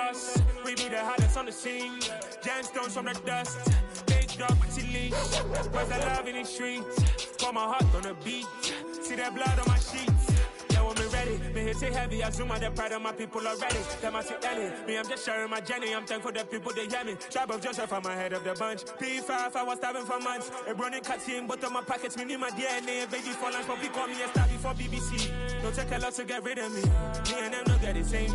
us. We be the hottest on the scene. Gemstones from the dust. Big dog with leash. Where's the love in the streets? Pour my heart on the beat. See that blood on my sheets. Yeah, when me ready, me hit it heavy. I zoom out the pride of my people already. Them I see Ellie. Me, I'm just sharing my journey. I'm thankful that people they hear me. Tribe of Joseph, I'm ahead of the bunch. P5, I was starving for months. A running cut team, but on my pockets, me need my DNA. Baby for lunch, but we call me a star before BBC. Don't take a lot to get rid of me. Me and them don't get the same.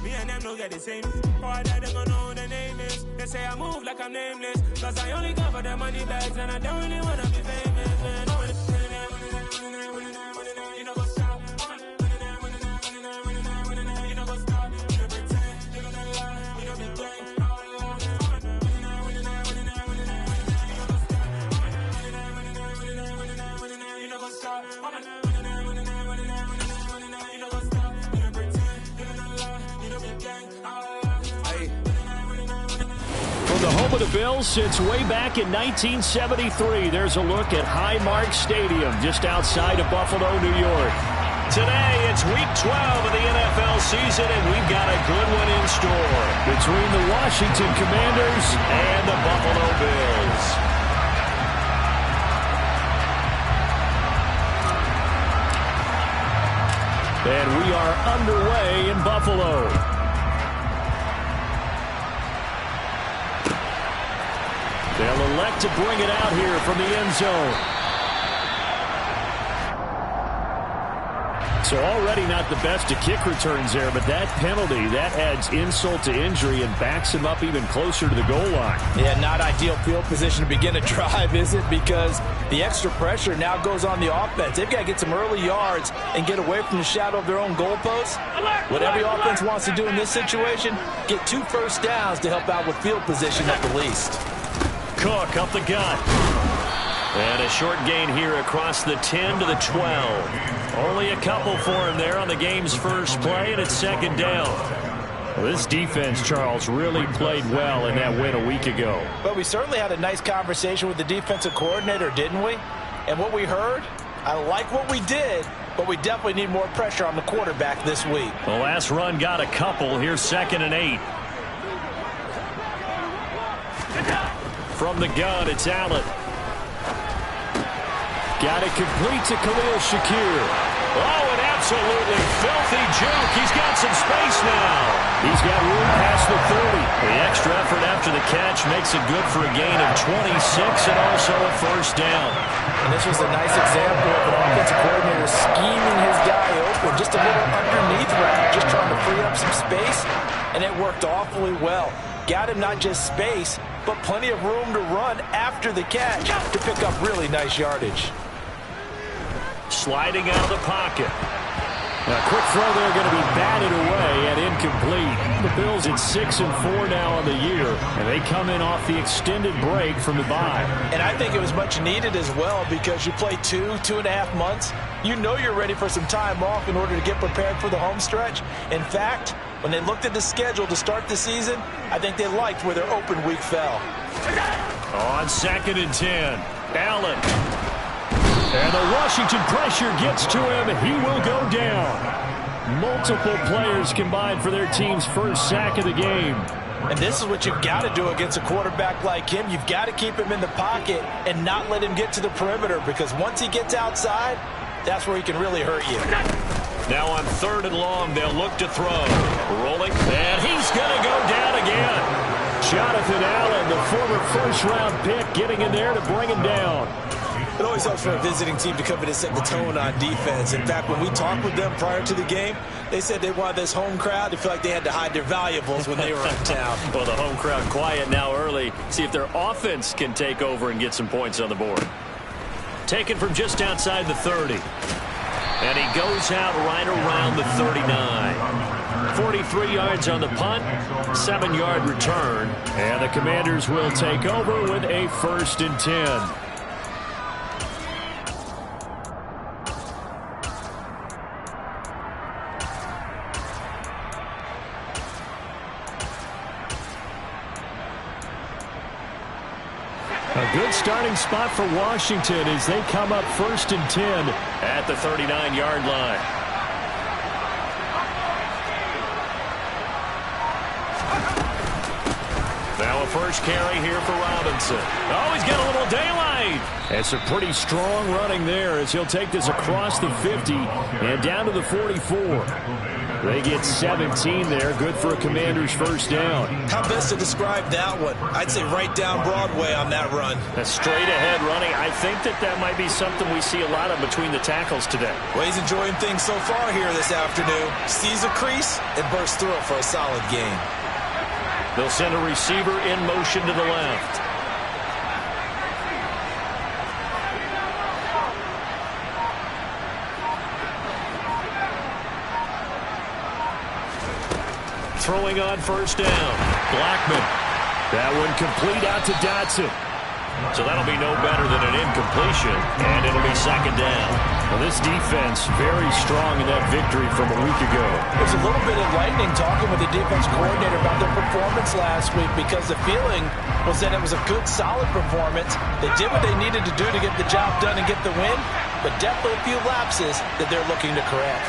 Me and them don't get the same. For I die, they gon' know who the name is. They say I move like I'm nameless. Cause I only come for the money bags. And I don't really wanna be famous, man. You know what's up? You know what's up? You don't pretend. You don't lie. You don't be gang. You know what's up? From the home of the Bills since way back in 1973, there's a look at Highmark Stadium just outside of Buffalo, New York. Today, it's Week 12 of the NFL season, and we've got a good one in store between the Washington Commanders and the Buffalo Bills. And we are underway in Buffalo. They'll elect to bring it out here from the end zone. So already not the best of kick returns there, but that penalty, that adds insult to injury and backs him up even closer to the goal line. Yeah, not ideal field position to begin a drive, is it? Because the extra pressure now goes on the offense. They've got to get some early yards and get away from the shadow of their own goalposts. What every offense wants to do in this situation, get 2 first downs to help out with field position at the least. Cook up the gut. And a short gain here across the 10 to the 12. Only a couple for him there on the game's first play, and it's second down. Well, this defense, Charles, really played well in that win a week ago. But we certainly had a nice conversation with the defensive coordinator, didn't we? And what we heard, I like what we did, but we definitely need more pressure on the quarterback this week. The last run got a couple. Here's 2nd and 8. From the gun, it's Allen. Got it complete to Khalil Shakir. Oh, an absolutely filthy juke. He's got some space now. He's got room past the 30. The extra effort after the catch makes it good for a gain of 26 and also a first down. And this was a nice example of an offensive coordinator scheming his guy open, just a little underneath route, just trying to free up some space, and it worked awfully well. Got him not just space, but plenty of room to run after the catch to pick up really nice yardage. Sliding out of the pocket. A quick throw there going to be batted away and incomplete. The Bills at 6-4 now on the year, and they come in off the extended break from the bye. And I think it was much needed as well because you play 2.5 months. You know you're ready for some time off in order to get prepared for the home stretch. In fact, when they looked at the schedule to start the season, I think they liked where their open week fell. On 2nd and 10, Allen. And the Washington pressure gets to him. He will go down. Multiple players combined for their team's first sack of the game. And this is what you've got to do against a quarterback like him. You've got to keep him in the pocket and not let him get to the perimeter, because once he gets outside, that's where he can really hurt you. Now on 3rd and long, they'll look to throw. Rolling, and he's going to go down again. Jonathan Allen, the former first-round pick, getting in there to bring him down. It always helps for a visiting team to come in and set the tone on defense. In fact, when we talked with them prior to the game, they said they wanted this home crowd to feel like they had to hide their valuables when they were in town. Well, the home crowd quiet now early. See if their offense can take over and get some points on the board. Taken from just outside the 30. And he goes out right around the 39. 43 yards on the punt, 7-yard return. And the Commanders will take over with a 1st and 10. A good starting spot for Washington as they come up 1st and 10 at the 39-yard line. first carry here for Robinson. Oh, he's got a little daylight. It's a pretty strong running there as he'll take this across the 50 and down to the 44. They get 17 there. Good for a Commander's first down. How best to describe that one? I'd say right down Broadway on that run. That's straight ahead running. I think that might be something we see a lot of between the tackles today. Well, he's enjoying things so far here this afternoon. Sees a crease and bursts through it for a solid gain. They'll send a receiver in motion to the left. Throwing on first down. Blackman. That one complete out to Dotson. So that'll be no better than an incompletion, and it'll be second down. Well, this defense very strong in that victory from a week ago. It was a little bit enlightening talking with the defense coordinator about their performance last week because the feeling was that it was a good, solid performance. They did what they needed to do to get the job done and get the win, but definitely a few lapses that they're looking to correct.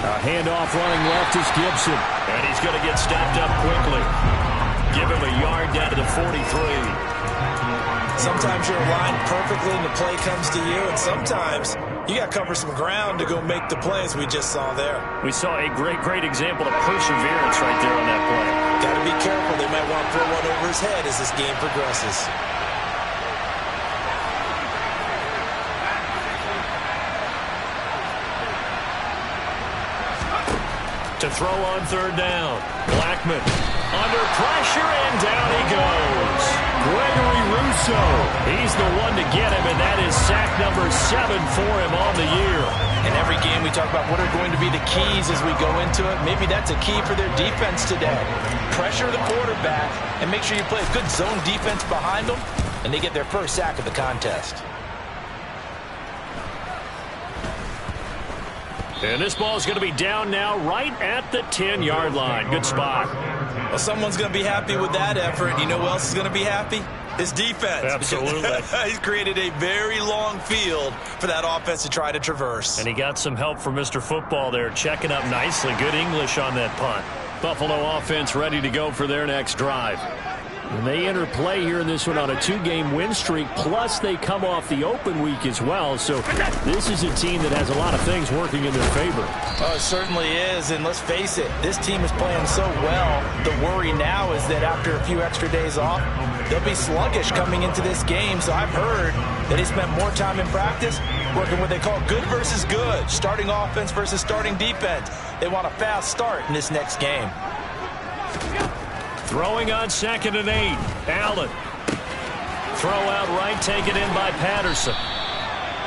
A handoff running left is Gibson. And he's going to get stopped up quickly. Give him a yard down to the 43. Sometimes you're aligned perfectly and the play comes to you, and sometimes you got to cover some ground to go make the play, as we just saw there. We saw a great example of perseverance right there on that play. Got to be careful. They might want to throw one over his head as this game progresses. To throw on third down. Blackman under pressure, and down he goes. Gregory Rousseau. He's the one to get him, and that is sack number 7 for him on the year. In every game we talk about what are going to be the keys as we go into it. Maybe that's a key for their defense today. Pressure the quarterback and make sure you play a good zone defense behind them, and they get their first sack of the contest. And this ball is going to be down now right at the 10-yard line. Good spot. Well, someone's going to be happy with that effort. You know who else is going to be happy? His defense. Absolutely. He's created a very long field for that offense to try to traverse. And he got some help from Mr. Football there, checking up nicely. Good English on that punt. Buffalo offense ready to go for their next drive. And they enter play here in this one on a 2-game win streak, plus they come off the open week as well. So this is a team that has a lot of things working in their favor. Oh, it certainly is, and let's face it, this team is playing so well. The worry now is that after a few extra days off, they'll be sluggish coming into this game. So I've heard that they spent more time in practice working what they call good versus good, starting offense versus starting defense. They want a fast start in this next game. Throwing on 2nd and 8. Allen. Throw out right, taken in by Patterson.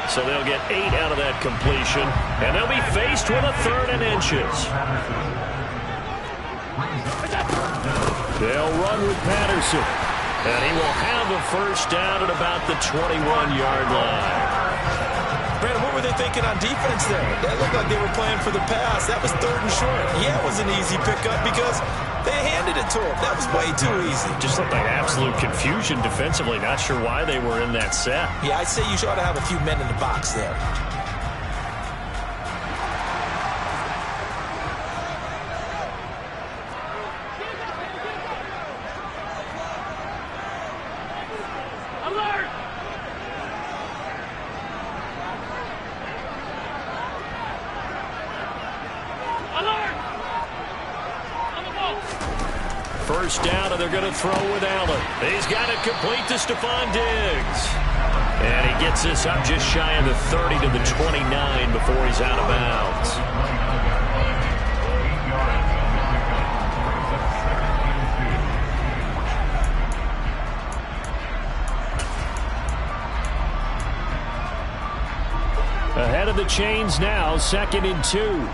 So they'll get 8 out of that completion, and they'll be faced with a 3rd and inches. They'll run with Patterson. And he will have a first down at about the 21-yard line. Brandon, what were they thinking on defense there? That looked like they were playing for the pass. That was 3rd and short. Yeah, it was an easy pickup because they handed it to him. That was way too easy. Just looked like absolute confusion defensively. Not sure why they were in that set. Yeah, I'd say you ought to have a few men in the box there. First down, and they're going to throw with Allen. He's got it complete to Stephon Diggs. And he gets this up just shy of the 30 to the 29 before he's out of bounds. Ahead of the chains now, 2nd and 2.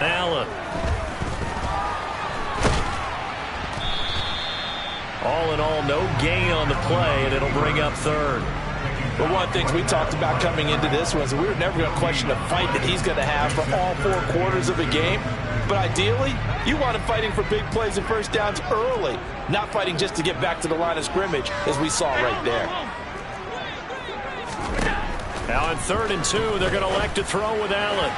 Allen. All in all, no gain on the play, and it'll bring up 3rd. But one of the things we talked about coming into this was we were never going to question the fight that he's going to have for all 4 quarters of a game. But ideally, you want him fighting for big plays and first downs early, not fighting just to get back to the line of scrimmage, as we saw right there. Now on 3rd and 2, they're going to elect to throw with Allen.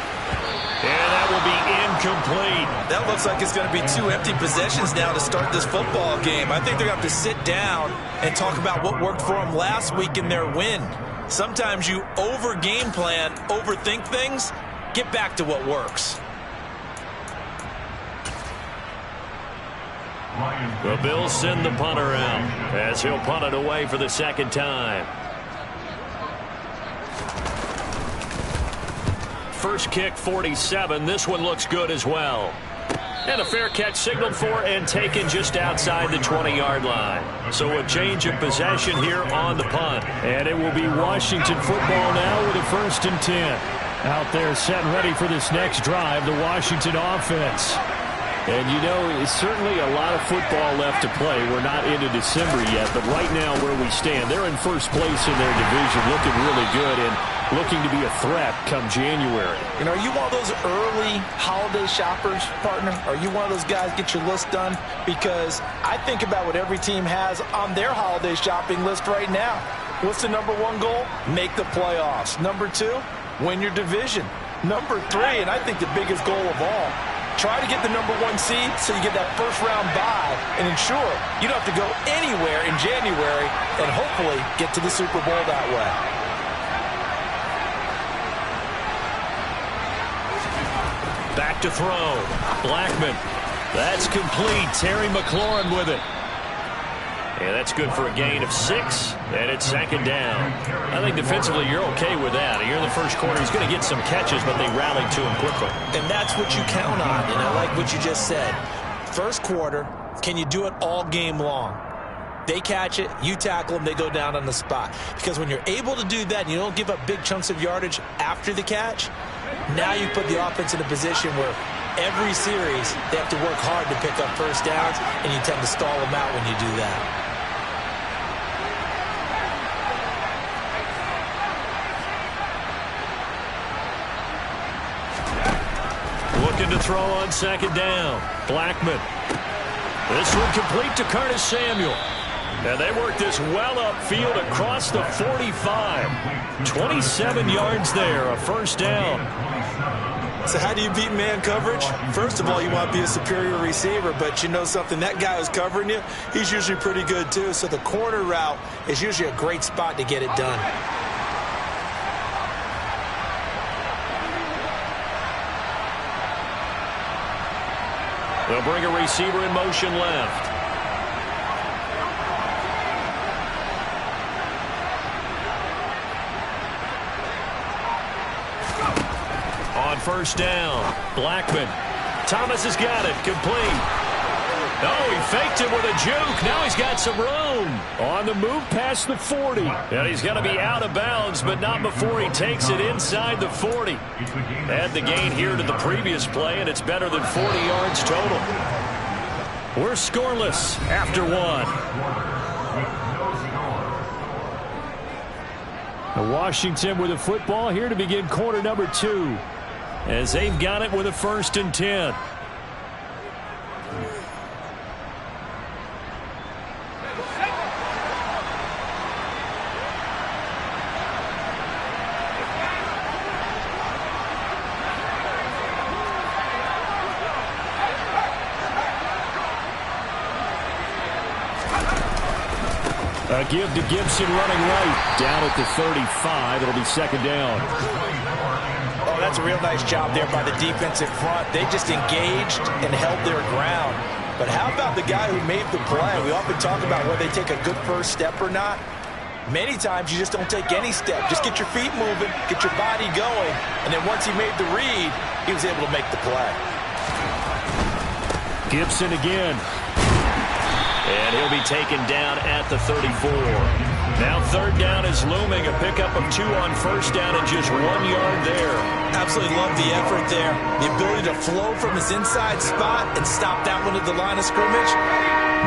And that will be incomplete. That looks like it's going to be 2 empty possessions now to start this football game. I think they're going to have to sit down and talk about what worked for them last week in their win. Sometimes you over-game plan, overthink things, get back to what works. The Bills send the punter out as he'll punt it away for the 2nd time. First kick, 47. This one looks good as well. And a fair catch signaled for and taken just outside the 20-yard line. So a change of possession here on the punt. And it will be Washington football now with a 1st and 10. Out there set and ready for this next drive, the Washington offense. And, you know, it's certainly a lot of football left to play. We're not into December yet, but right now where we stand, they're in first place in their division, looking really good and looking to be a threat come January. You know, are you one of those early holiday shoppers, partner? Are you one of those guys get your list done? Because I think about what every team has on their holiday shopping list right now. What's the #1 goal? Make the playoffs. #2, win your division. #3, and I think the biggest goal of all, try to get the #1 seed so you get that first-round bye and ensure you don't have to go anywhere in January and hopefully get to the Super Bowl that way. Back to throw. Blackman. That's complete. Terry McLaurin with it. And that's good for a gain of 6, and it's 2nd down. I think defensively you're okay with that. Here in the first quarter, he's going to get some catches, but they rallied to him quickly. And that's what you count on, and I like what you just said. First quarter, can you do it all game long? They catch it, you tackle them, they go down on the spot. Because when you're able to do that and you don't give up big chunks of yardage after the catch, now you put the offense in a position where every series they have to work hard to pick up first downs, and you tend to stall them out when you do that. Looking to throw on 2nd down. Blackman. This one complete to Curtis Samuel. And they work this well upfield across the 45. 27 yards there, a first down. So how do you beat man coverage? First of all, you want to be a superior receiver, but you know something, that guy who's covering you, he's usually pretty good too. So the corner route is usually a great spot to get it done. They'll bring a receiver in motion left. On first down, Blackman. Thomas has got it, complete. Oh, he faked it with a juke. Now he's got some room. On the move past the 40. And he's going to be out of bounds, but not before he takes it inside the 40. Add the gain here to the previous play, and it's better than 40 yards total. We're scoreless after 1. Washington with a football here to begin quarter #2. As they've got it with a 1st and 10. A give to Gibson running right. Down at the 35. It'll be 2nd down. Oh, that's a real nice job there by the defensive front. They just engaged and held their ground. But how about the guy who made the play? We often talk about whether they take a good first step or not. Many times you just don't take any step. Just get your feet moving, get your body going, and then once he made the read, he was able to make the play. Gibson again. And he'll be taken down at the 34. Now 3rd down is looming. A pickup of 2 on first down and just 1 yard there. Absolutely love the effort there. The ability to flow from his inside spot and stop that one at the line of scrimmage.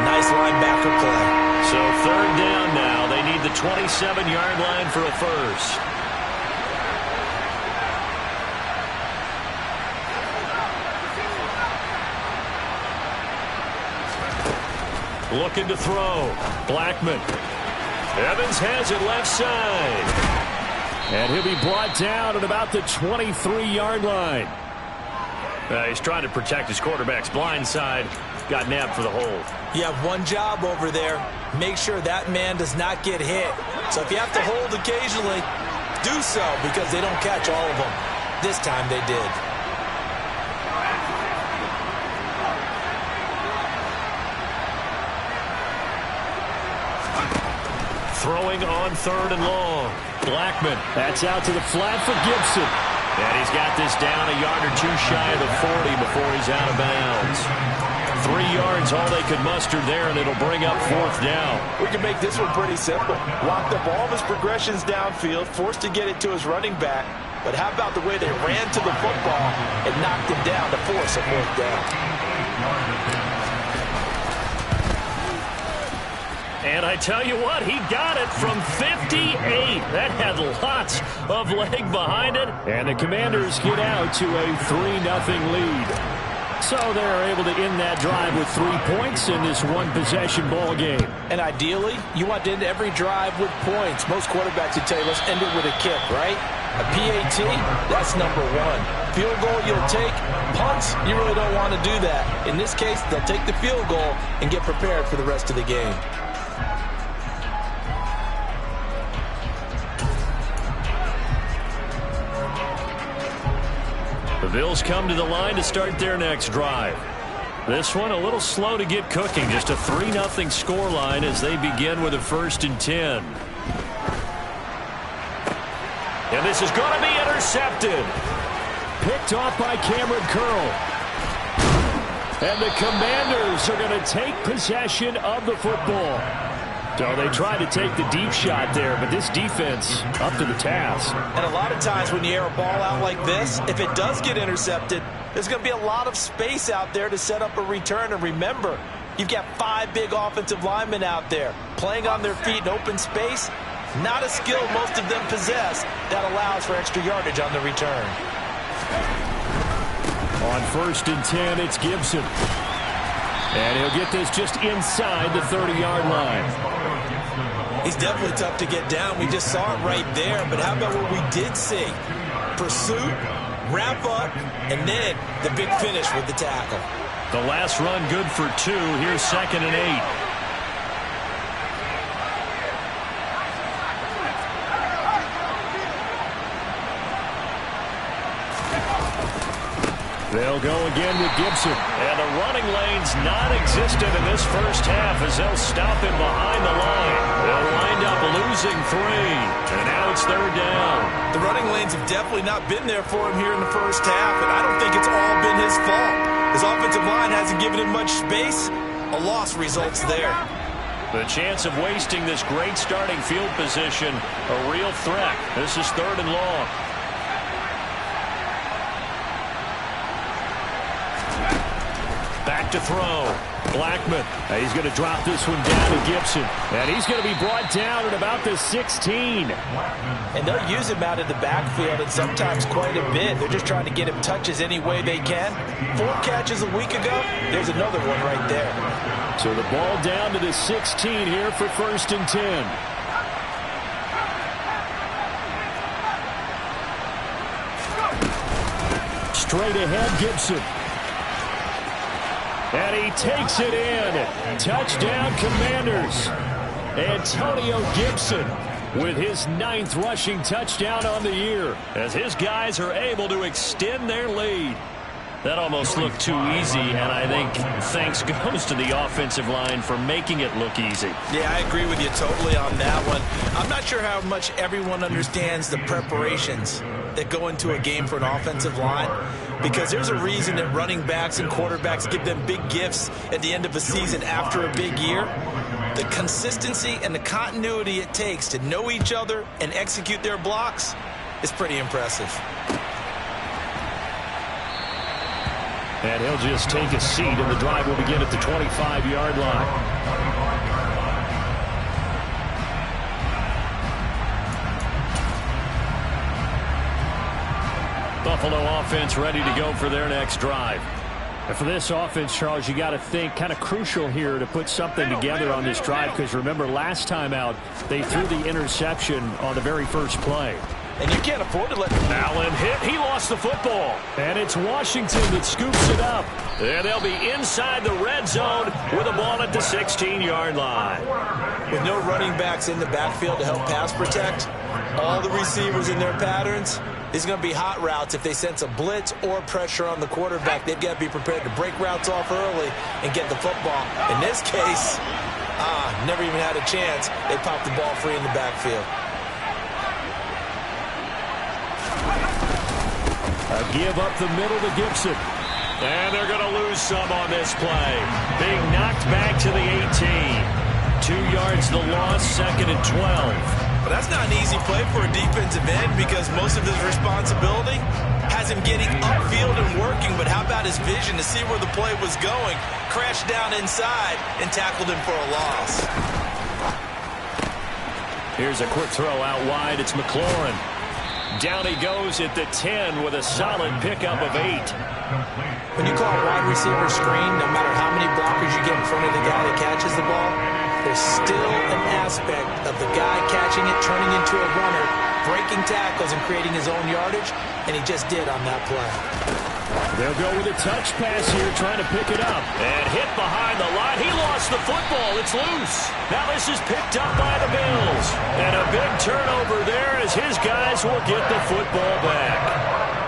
Nice linebacker play. So 3rd down now. They need the 27-yard line for a first. Looking to throw. Blackman. Evans has it left side. And he'll be brought down at about the 23-yard line. He's trying to protect his quarterback's blind side. Got nabbed for the hold. You have one job over there. Make sure that man does not get hit. So if you have to hold occasionally, do so, because they don't catch all of them. This time they did. Throwing on 3rd and long. Blackman. That's out to the flat for Gibson. And he's got this down a yard or two shy of the 40 before he's out of bounds. 3 yards, all they could muster there, and it'll bring up 4th down. We can make this one pretty simple. Locked up all of his progressions downfield, forced to get it to his running back. But how about the way they ran to the football and knocked him down to force a 4th down? And I tell you what, he got it from 58. That had lots of leg behind it. And the Commanders get out to a 3-0 lead. So they're able to end that drive with 3 points in this one-possession ball game. And ideally, you want to end every drive with points. Most quarterbacks would tell you, let's end it with a kick, right? A PAT, that's number 1. Field goal you'll take. Punts, you really don't want to do that. In this case, they'll take the field goal and get prepared for the rest of the game. The Bills come to the line to start their next drive. This one a little slow to get cooking. Just a 3-0 scoreline as they begin with a 1st and 10. And this is going to be intercepted. Picked off by Cameron Curl. And the Commanders are going to take possession of the football. So they tried to take the deep shot there, but this defense up to the task. And a lot of times when you air a ball out like this, if it does get intercepted, there's going to be a lot of space out there to set up a return. And remember, you've got 5 big offensive linemen out there playing on their feet in open space. Not a skill most of them possess that allows for extra yardage on the return. On 1st and 10, it's Gibson. And he'll get this just inside the 30-yard line. He's definitely tough to get down. We just saw it right there. But how about what we did see? Pursuit, wrap up, and then the big finish with the tackle. The last run good for 2. Here's 2nd and 8. They'll go again with Gibson. And the running lane's non-existent in this first half as they'll stop him behind the line. They'll wind up losing 3. And now it's 3rd down. The running lanes have definitely not been there for him here in the first half, and I don't think it's all been his fault. His offensive line hasn't given him much space. A loss results there. The chance of wasting this great starting field position, a real threat. This is 3rd and long. Back to throw. Blackman. He's going to drop this one down to Gibson. And he's going to be brought down at about the 16. And they'll use him out of the backfield and sometimes quite a bit. They're just trying to get him touches any way they can. 4 catches a week ago. There's another one right there. So the ball down to the 16 here for 1st and 10. Straight ahead, Gibson. And he takes it in. Touchdown, Commanders. Antonio Gibson with his 9th rushing touchdown on the year, as his guys are able to extend their lead. That almost looked too easy, and I think thanks goes to the offensive line for making it look easy. Yeah, I agree with you totally on that one. I'm not sure how much everyone understands the preparations that go into a game for an offensive line, because there's a reason that running backs and quarterbacks give them big gifts at the end of a season after a big year. The consistency and the continuity it takes to know each other and execute their blocks is pretty impressive. And he'll just take a seat, and the drive will begin at the 25-yard line. Buffalo offense ready to go for their next drive. And for this offense, Charles, you got to think kind of crucial here to put something together on this drive, because remember last time out they threw the interception on the very first play. and you can't afford to let... Allen hit. He lost the football. And it's Washington that scoops it up. And they'll be inside the red zone with a ball at the 16-yard line. With no running backs in the backfield to help pass protect, all the receivers in their patterns, it's going to be hot routes. If they sense a blitz or pressure on the quarterback, they've got to be prepared to break routes off early and get the football. In this case, never even had a chance. They popped the ball free in the backfield. A give up the middle to Gibson. And they're going to lose some on this play. Being knocked back to the 18. 2 yards the loss, 2nd and 12. Well, that's not an easy play for a defensive end because most of his responsibility has him getting upfield and working, but how about his vision to see where the play was going? Crashed down inside and tackled him for a loss. Here's a quick throw out wide. It's McLaurin. Down he goes at the 10 with a solid pickup of 8. When you call a wide receiver screen, no matter how many blockers you get in front of the guy that catches the ball, there's still an aspect of the guy catching it, turning into a runner, breaking tackles and creating his own yardage, and he just did on that play. They'll go with a touch pass here, trying to pick it up. And hit behind the line. He lost the football. It's loose. Now this is picked up by the Bills. And a big turnover there as his guys will get the football back.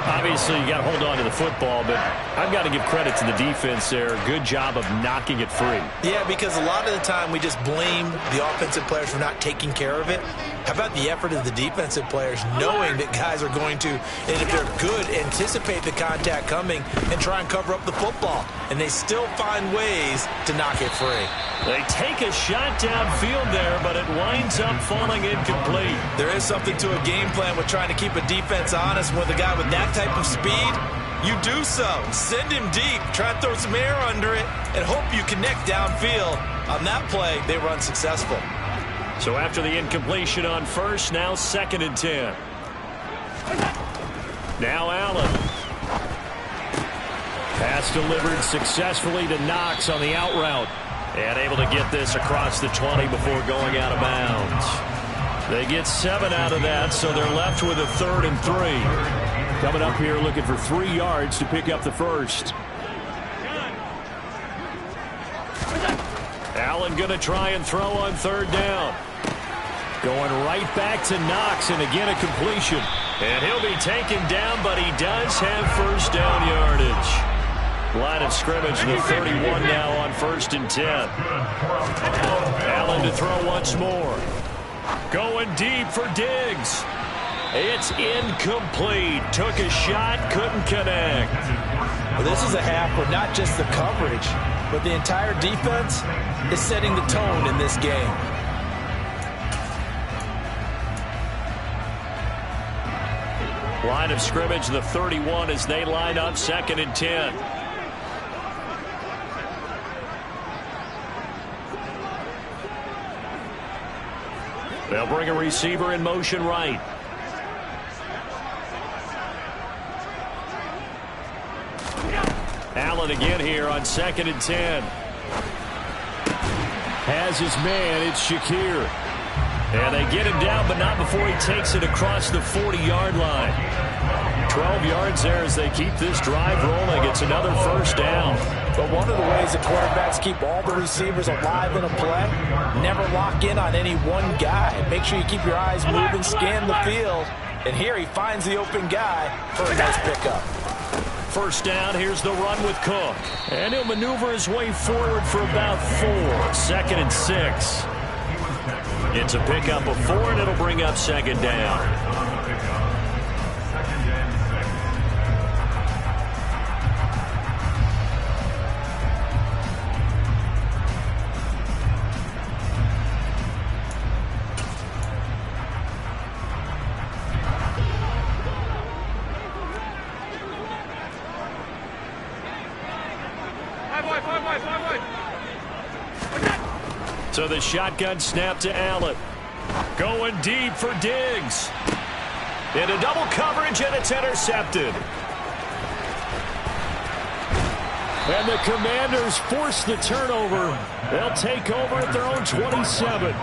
Obviously, you got to hold on to the football, but I've got to give credit to the defense there. Good job of knocking it free. Yeah, because a lot of the time we just blame the offensive players for not taking care of it. How about the effort of the defensive players knowing that guys are going to, and if they're good, anticipate the contact coming and try and cover up the football. And they still find ways to knock it free. They take a shot downfield there, but it winds up falling incomplete. There is something to a game plan with trying to keep a defense honest with a guy with that type of speed. You do so. Send him deep. Try and throw some air under it and hope you connect downfield. On that play, they were unsuccessful. So after the incompletion on first, now 2nd and 10. Now Allen. Pass delivered successfully to Knox on the out route. And able to get this across the 20 before going out of bounds. They get 7 out of that, so they're left with a 3rd and 3. Coming up here looking for 3 yards to pick up the first. Allen going to try and throw on 3rd down. Going right back to Knox, and again a completion. And he'll be taken down, but he does have 1st down yardage. Line of scrimmage, the 31 now on 1st and 10. Allen to throw once more. Going deep for Diggs. It's incomplete. Took a shot, couldn't connect. Well, this is a half where not just the coverage, but the entire defense is setting the tone in this game. Line of scrimmage, the 31 as they line up 2nd and 10. They'll bring a receiver in motion right. Allen again here on 2nd and 10. Has his man, it's Shakir. And they get him down, but not before he takes it across the 40-yard line. 12 yards there as they keep this drive rolling. It's another 1st down. But one of the ways the quarterbacks keep all the receivers alive in a play, never lock in on any one guy. Make sure you keep your eyes moving, scan the field. And here he finds the open guy for a nice pickup. 1st down, here's the run with Cook. And he'll maneuver his way forward for about 4. 2nd and 6. It's a pickup of 4, and it'll bring up 2nd down. So the shotgun snap to Allen. Going deep for Diggs. Into double coverage, and it's intercepted. And the Commanders force the turnover. They'll take over at their own 27.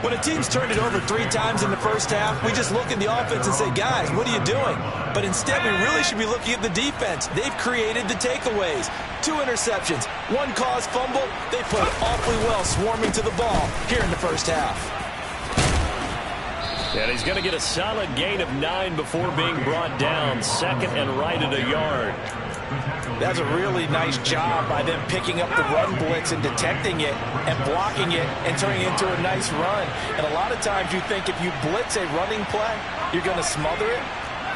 When a team's turned it over 3 times in the first half, we just look at the offense and say, guys, what are you doing? But instead, we really should be looking at the defense. They've created the takeaways. 2 interceptions, 1 caused fumble. They played awfully well swarming to the ball here in the first half. And he's going to get a solid gain of 9 before being brought down. Second and right at a yard. That's a really nice job by them picking up the run blitz and detecting it and blocking it and turning it into a nice run. And a lot of times you think if you blitz a running play, you're going to smother it.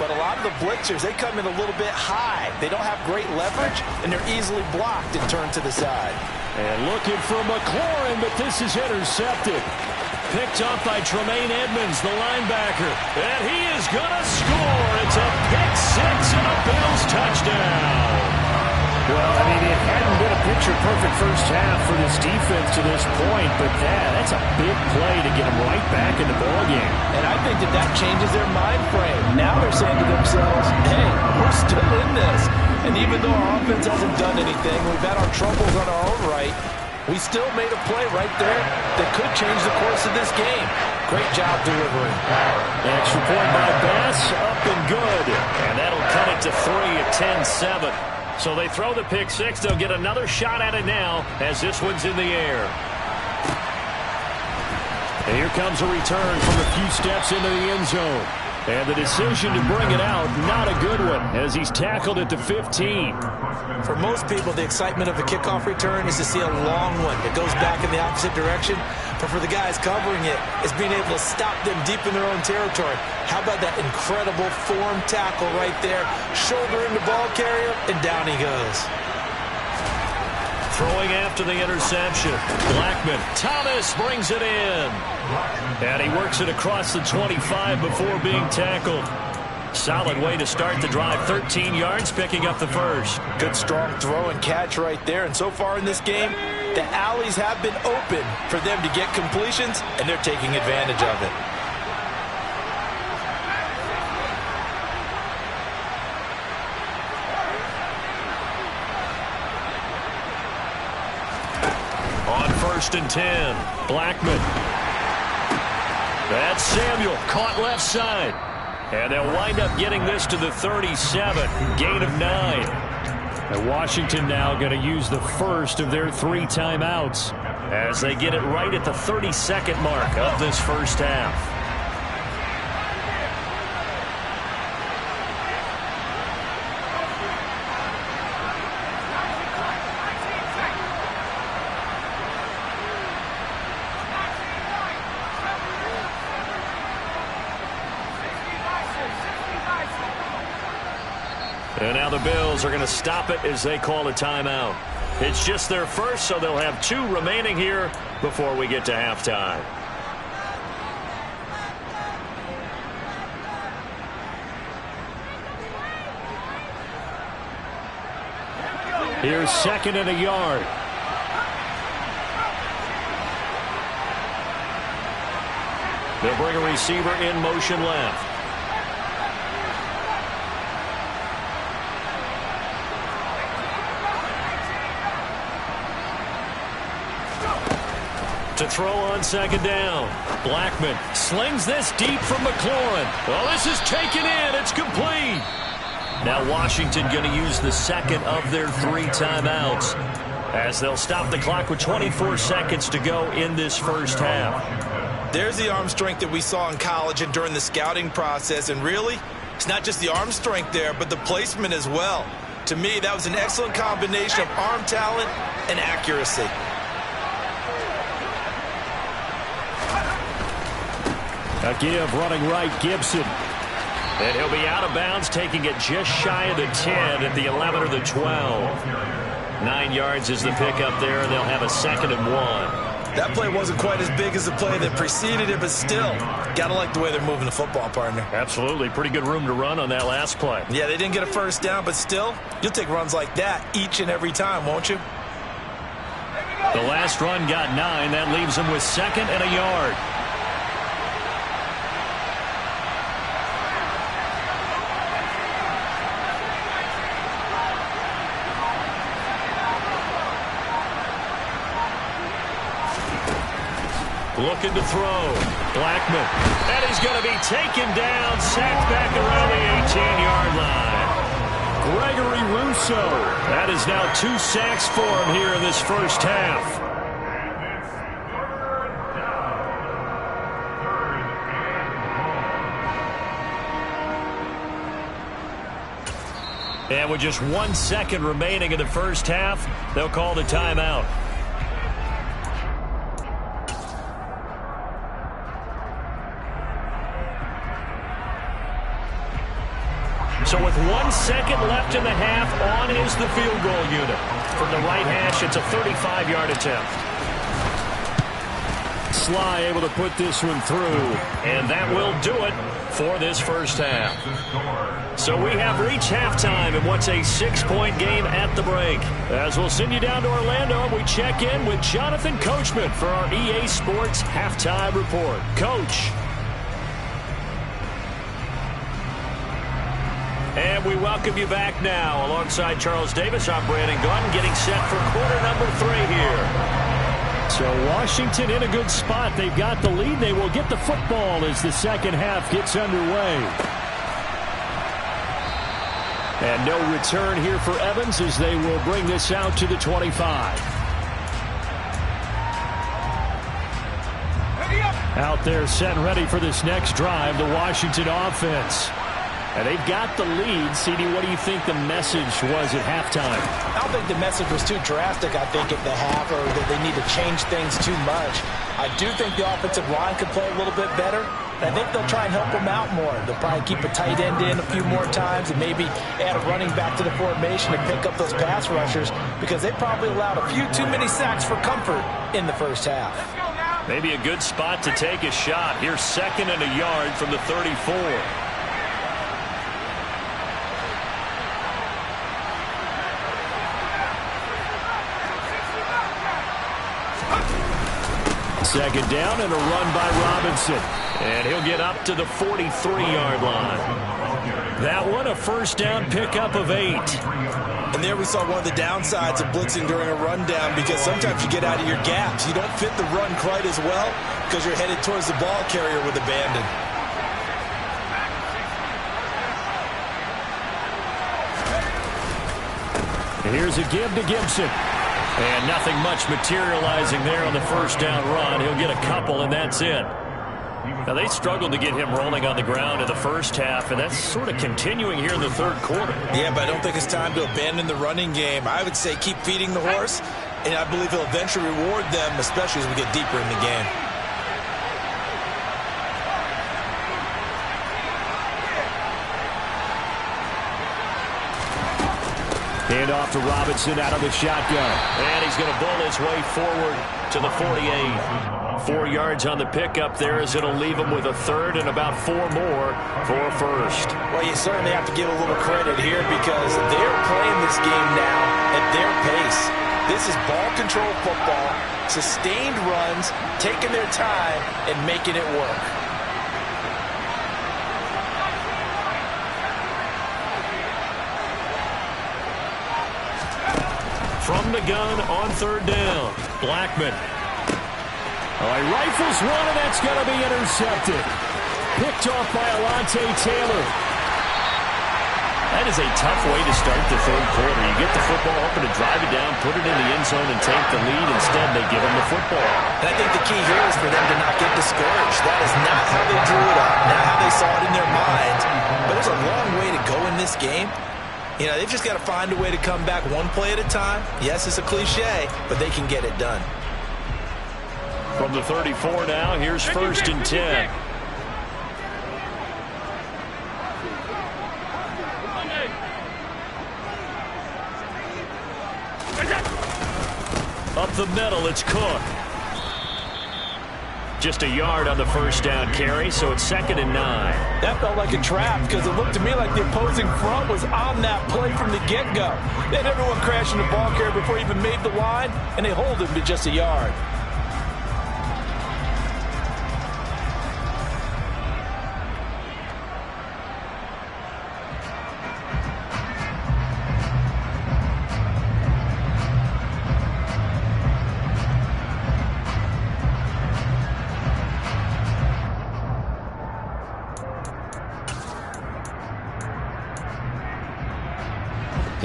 But a lot of the blitzers, they come in a little bit high. They don't have great leverage, and they're easily blocked and turned to the side. And looking for McLaurin, but this is intercepted. Picked up by Tremaine Edmonds, the linebacker. And he is going to score. It's a pick 6 and a Bills touchdown. Well, I mean, it hadn't been a picture-perfect first half for this defense to this point, but that's a big play to get them right back in the ballgame. And I think that changes their mind frame. Now they're saying to themselves, hey, we're still in this. And even though our offense hasn't done anything, we've had our troubles on our own right, we still made a play right there that could change the course of this game. Great job delivering. Extra point by Bass, Up and good. And that'll cut it to 3 at 10-7. So they throw the pick 6. They'll get another shot at it now as this one's in the air. And here comes a return from a few steps into the end zone. And the decision to bring it out, not a good one, as he's tackled at the 15. For most people, the excitement of a kickoff return is to see a long one that goes back in the opposite direction. But for the guys covering it, it's being able to stop them deep in their own territory. How about that incredible form tackle right there? Shoulder in the ball carrier, and down he goes. Throwing after the interception. Blackman. Thomas brings it in. And he works it across the 25 before being tackled. Solid way to start the drive. 13 yards, picking up the first. Good strong throw and catch right there. And so far in this game, the alleys have been open for them to get completions, and they're taking advantage of it. On 1st and 10, Blackman. That's Samuel, caught left side. And they'll wind up getting this to the 37, gain of 9. And Washington now going to use the first of their 3 timeouts as they get it right at the 32nd mark of this first half. And now the Bills are going to stop it as they call a timeout. It's just their first, so they'll have 2 remaining here before we get to halftime. Here's 2nd and a yard. They'll bring a receiver in motion left. To throw on 2nd down. Blackman slings this deep from McLaurin. Well, this is taken in. It's complete. Now Washington going to use the 2nd of their 3 timeouts as they'll stop the clock with 24 seconds to go in this first half. There's the arm strength that we saw in college and during the scouting process. And really, it's not just the arm strength there, but the placement as well. To me, that was an excellent combination of arm talent and accuracy. A give running right, Gibson. And he'll be out of bounds, taking it just shy of the 10 at the 11 or the 12. 9 yards is the pickup there, and they'll have a 2nd and 1. That play wasn't quite as big as the play that preceded it, but still, got to like the way they're moving the football, partner. Absolutely. Pretty good room to run on that last play. Yeah, they didn't get a first down, but still, you'll take runs like that each and every time, won't you? The last run got 9. That leaves them with 2nd and a yard. Looking to throw. Blackman. And he's going to be taken down, sacked back around the 18-yard line. Gregory Rousseau. That is now 2 sacks for him here in this first half. And with just 1 second remaining in the first half, they'll call the timeout. So with 1 second left in the half, on is the field goal unit. From the right hash, it's a 35-yard attempt. Sly able to put this one through, and that will do it for this first half. So we have reached halftime in what's a 6-point game at the break. As we'll send you down to Orlando, we check in with Jonathan Coachman for our EA Sports Halftime Report. Coach. And we welcome you back now. Alongside Charles Davis, I'm Brandon Gunn, getting set for quarter number 3 here. So Washington in a good spot. They've got the lead. They will get the football as the second half gets underway. And no return here for Evans as they will bring this out to the 25. Out there set and ready for this next drive, the Washington offense. And they've got the lead. CD, what do you think the message was at halftime? I don't think the message was too drastic, I think, at the half, or that they need to change things too much. I do think the offensive line could play a little bit better. And I think they'll try and help them out more. They'll probably keep a tight end in a few more times and maybe add a running back to the formation to pick up those pass rushers, because they probably allowed a few too many sacks for comfort in the first half. Maybe a good spot to take a shot. Here's 2nd and a yard from the 34. Second down and a run by Robinson. And he'll get up to the 43-yard line. That one, a first down pickup of 8. And there we saw one of the downsides of blitzing during a rundown, because sometimes you get out of your gaps. You don't fit the run quite as well because you're headed towards the ball carrier with abandon. Here's a give to Gibson. And nothing much materializing there on the first down run. He'll get a couple, and that's it. Now, they struggled to get him rolling on the ground in the first half, and that's sort of continuing here in the third quarter. Yeah, but I don't think it's time to abandon the running game. I would say keep feeding the horse, and I believe he'll eventually reward them, especially as we get deeper in the game. Hand off to Robinson out of the shotgun. And he's going to bull his way forward to the 48. 4 yards on the pickup there, as it'll leave him with a third and about 4 more for a first. Well, you certainly have to give a little credit here, because they're playing this game now at their pace. This is ball control football, sustained runs, taking their time and making it work. From the gun on third down, Blackman. Oh, he rifles one, and that's going to be intercepted. Picked off by Alontae Taylor. That is a tough way to start the third quarter. You get the football, hoping to drive it down, put it in the end zone, and take the lead. Instead, they give him the football. And I think the key here is for them to not get discouraged. That is not how they drew it up, not how they saw it in their minds. But there's a long way to go in this game. You know, they've just got to find a way to come back one play at a time. Yes, it's a cliche, but they can get it done. From the 34 now, here's 1st and 10. Up the middle, it's Cook. Just a yard on the first down carry, so it's 2nd and 9. That felt like a trap, because it looked to me like the opposing front was on that play from the get-go. They had everyone crashing the ball carrier before he even made the line, and they hold him to just a yard.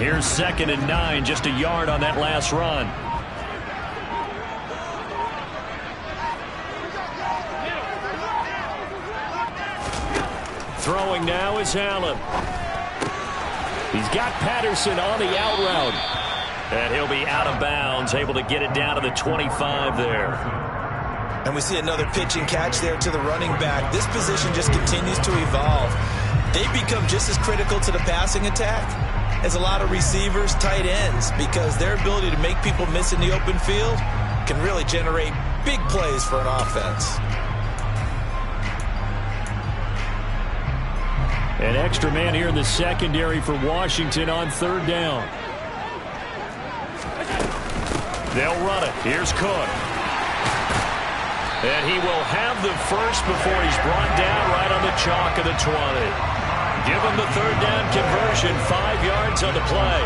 Here's 2nd and 9, just a yard on that last run. Throwing now is Allen. He's got Patterson on the out route. And he'll be out of bounds, able to get it down to the 25 there. And we see another pitch and catch there to the running back. This position just continues to evolve. They become just as critical to the passing attack as a lot of receivers, tight ends, because their ability to make people miss in the open field can really generate big plays for an offense. An extra man here in the secondary for Washington on 3rd down. They'll run it. Here's Cook. And he will have the first before he's brought down right on the chalk of the 20. Give him the 3rd down conversion, 5 yards on the play.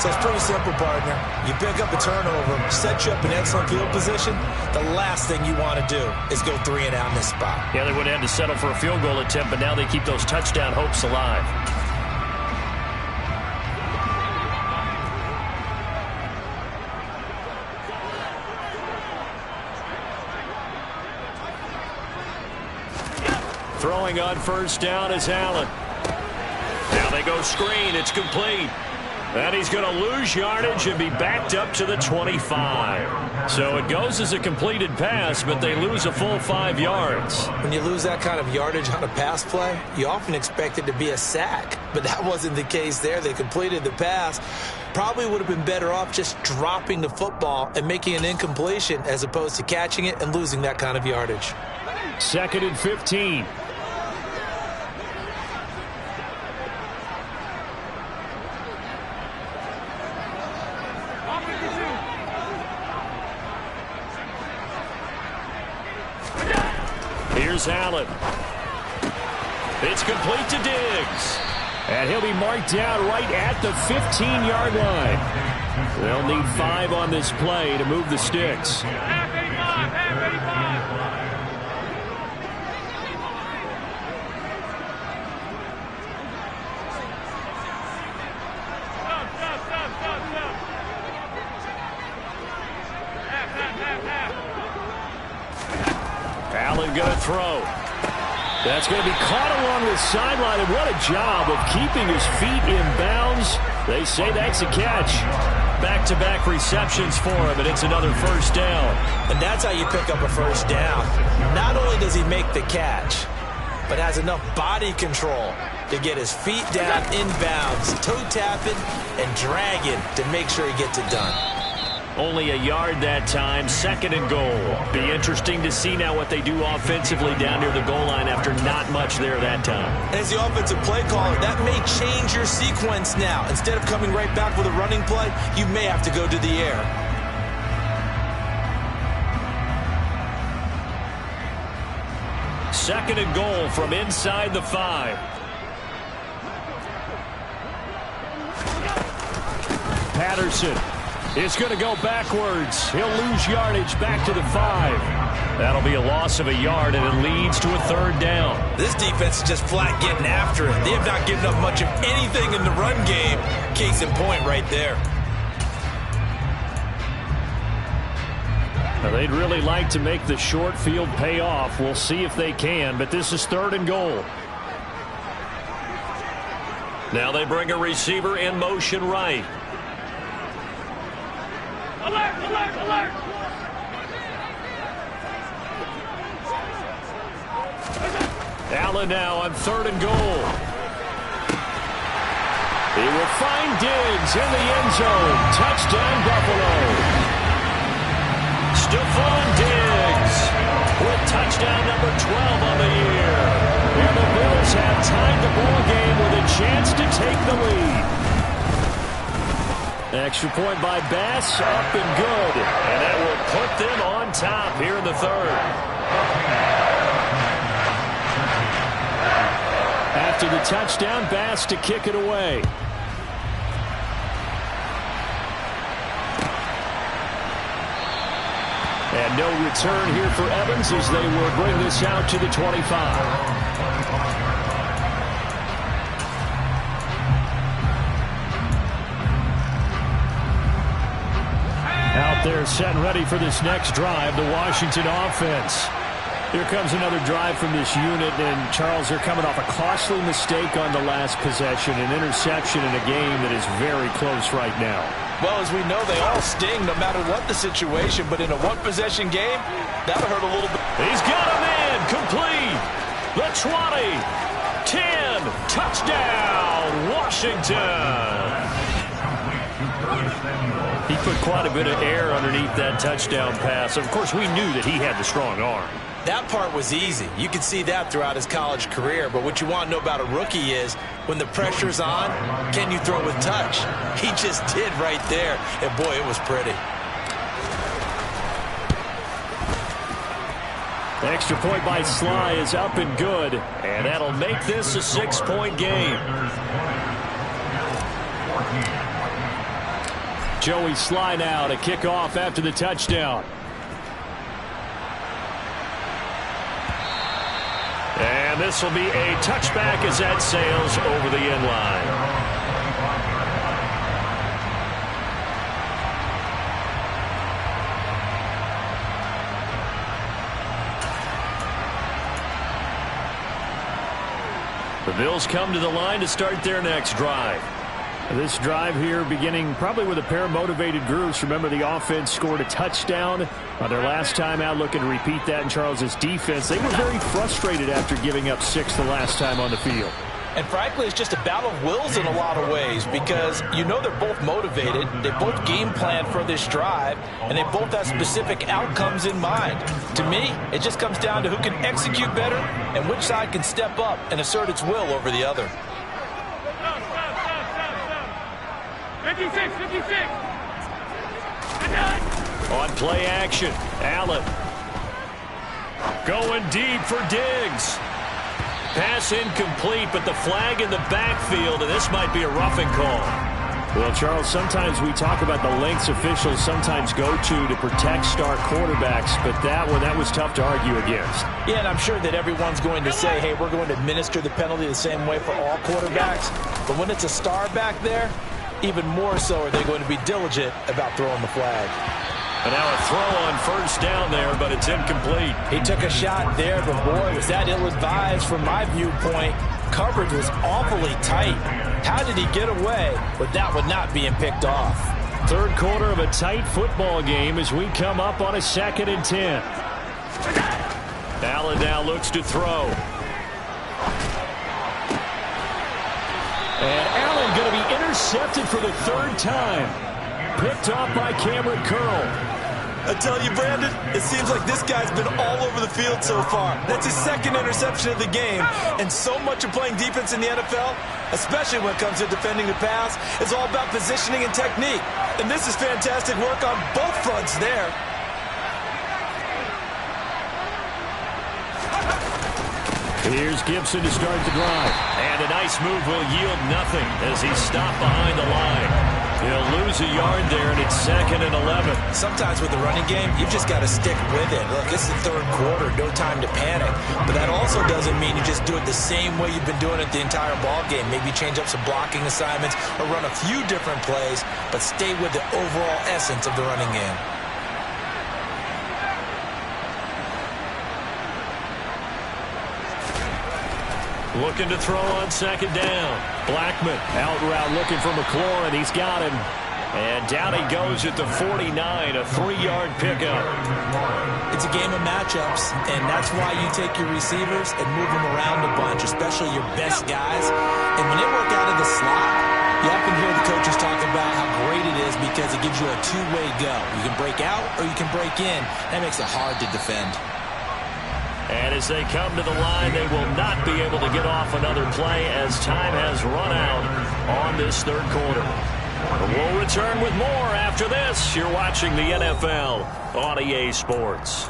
So it's pretty simple, partner. You pick up a turnover, set you up in excellent field position. The last thing you want to do is go 3 and out in this spot. Yeah, they would have had to settle for a field goal attempt, but now they keep those touchdown hopes alive. Throwing on 1st down is Allen. Now they go screen. It's complete. And he's going to lose yardage and be backed up to the 25. So it goes as a completed pass, but they lose a full 5 yards. When you lose that kind of yardage on a pass play, you often expect it to be a sack. But that wasn't the case there. They completed the pass. Probably would have been better off just dropping the football and making an incompletion as opposed to catching it and losing that kind of yardage. 2nd and 15. Here's Allen. It's complete to Diggs. And he'll be marked down right at the 15-yard line. They'll need 5 on this play to move the sticks. Allen going to throw. That's going to be caught along the sideline, and what a job of keeping his feet in bounds. They say that's a catch. Back-to-back receptions for him, and it's another 1st down. And that's how you pick up a 1st down. Not only does he make the catch, but has enough body control to get his feet down in bounds, toe tapping and dragging to make sure he gets it done. Only a yard that time, 2nd and goal. Be interesting to see now what they do offensively down near the goal line after not much there that time. As the offensive play caller, that may change your sequence now. Instead of coming right back with a running play, you may have to go to the air. Second and goal from inside the 5. Patterson is going to go backwards. He'll lose yardage back to the 5. That'll be a loss of a yard, and it leads to a 3rd down. This defense is just flat getting after it. They have not given up much of anything in the run game. Case in point right there. Now, they'd really like to make the short field pay off. We'll see if they can, but this is 3rd and goal. Now they bring a receiver in motion right. Alert, alert, alert! Allen now on 3rd and goal. He will find Diggs in the end zone. Touchdown, Buffalo. Stephon Diggs with touchdown number 12 on the year. And the Bills have tied the ball game with a chance to take the lead. Extra point by Bass, up and good. And that will put them on top here in the 3rd. After the touchdown, Bass to kick it away. And no return here for Evans as they will bring this out to the 25. Out there set and ready for this next drive, the Washington offense. Here comes another drive from this unit, and Charles, they're coming off a costly mistake on the last possession, an interception in a game that is very close right now. Well, as we know, they all sting no matter what the situation, but in a one-possession game, that'll hurt a little bit. He's got him in, complete. The 20, 10, touchdown, Washington. He put quite a bit of air underneath that touchdown pass. Of course, we knew that he had the strong arm. That part was easy. You could see that throughout his college career. But what you want to know about a rookie is when the pressure's on, can you throw with touch? He just did right there. And, boy, it was pretty. The extra point by Sly is up and good. And that'll make this a 6-point game. Joey Sly now to kick off after the touchdown. And this will be a touchback as that sails over the end line. The Bills come to the line to start their next drive. This drive here beginning probably with a pair of motivated groups. Remember, the offense scored a touchdown on their last time out, looking to repeat that in Charles's defense. They were very frustrated after giving up 6 the last time on the field. And frankly, it's just a battle of wills in a lot of ways because you know they're both motivated, they both game plan for this drive, and they both have specific outcomes in mind. To me, it just comes down to who can execute better and which side can step up and assert its will over the other. 56. On play action, Allen. Going deep for Diggs. Pass incomplete, but the flag in the backfield, and this might be a roughing call. Well, Charles, sometimes we talk about the lengths officials sometimes go to protect star quarterbacks, but that was tough to argue against. Yeah, and I'm sure that everyone's going to say, hey, we're going to administer the penalty the same way for all quarterbacks. But when it's a star back there, even more so are they going to be diligent about throwing the flag. And now a throw on first down there, but it's incomplete. He took a shot there, but boy, was that ill-advised from my viewpoint. Coverage was awfully tight. How did he get away with that one not being picked off? Third quarter of a tight football game as we come up on a 2nd and 10. Allen now looks to throw. And Allen going to be intercepted for the 3rd time. Picked off by Cameron Curl. I tell you, Brandon, it seems like this guy's been all over the field so far. That's his 2nd interception of the game. And so much of playing defense in the NFL, especially when it comes to defending the pass, is all about positioning and technique. And this is fantastic work on both fronts there. Here's Gibson to start the drive. And a nice move will yield nothing as he's stopped behind the line. He'll lose a yard there, and it's 2nd and 11. Sometimes with the running game, you've just got to stick with it. Look, it's the 3rd quarter, no time to panic. But that also doesn't mean you just do it the same way you've been doing it the entire ball game. Maybe change up some blocking assignments or run a few different plays, but stay with the overall essence of the running game. Looking to throw on 2nd down. Blackman out route looking for McLaurin. He's got him. And down he goes at the 49, a 3-yard pickup. It's a game of matchups, and that's why you take your receivers and move them around a bunch, especially your best guys. And when they work out of the slot, you often hear the coaches talk about how great it is because it gives you a two-way go. You can break out or you can break in. That makes it hard to defend. And as they come to the line, they will not be able to get off another play as time has run out on this 3rd quarter. We'll return with more after this. You're watching the NFL on EA Sports.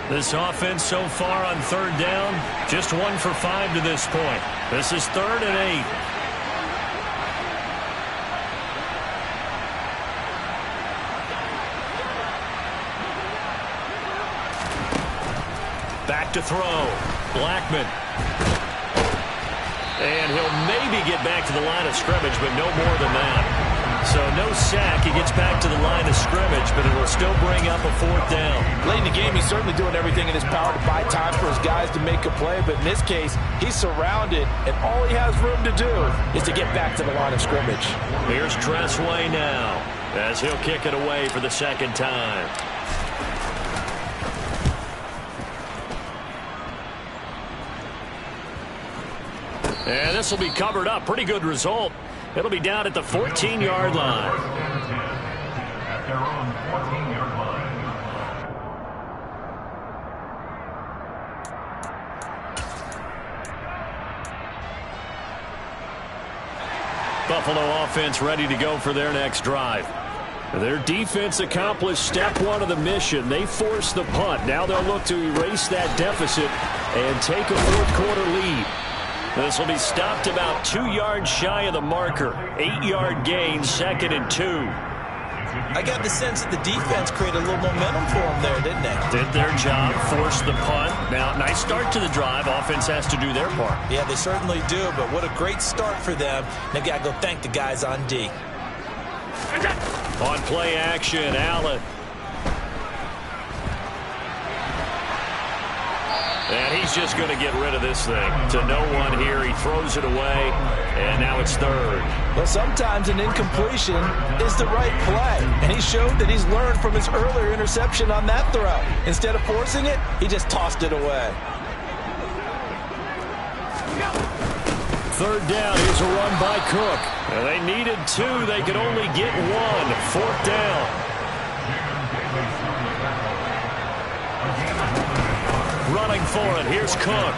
This offense so far on 3rd down, just 1 for 5 to this point. This is 3rd and 8. Back to throw. Blackman. And he'll maybe get back to the line of scrimmage, but no more than that. So no sack. He gets back to the line of scrimmage, but it will still bring up a 4th down. Late in the game, he's certainly doing everything in his power to buy time for his guys to make a play. But in this case, he's surrounded, and all he has room to do is to get back to the line of scrimmage. Here's Tressway now, as he'll kick it away for the 2nd time. And this will be covered up. Pretty good result. It'll be down at the 14-yard line. At their own 14-yard line. Buffalo offense ready to go for their next drive. Their defense accomplished step 1 of the mission. They forced the punt. Now they'll look to erase that deficit and take a 4th quarter lead. This will be stopped about 2 yards shy of the marker. 8-yard gain, 2nd and 2. I got the sense that the defense created a little momentum for them there, didn't they? Did their job, forced the punt. Now, nice start to the drive. Offense has to do their part. Yeah, they certainly do, but what a great start for them. They've got to go thank the guys on D. On play action, Allen. And he's just going to get rid of this thing. To no one here. He throws it away, and now it's 3rd. Well, sometimes an incompletion is the right play, and he showed that he's learned from his earlier interception on that throw. Instead of forcing it, he just tossed it away. 3rd down. Here's a run by Cook. And they needed 2. They could only get 1. 4th down. Running for it. Here's Cook.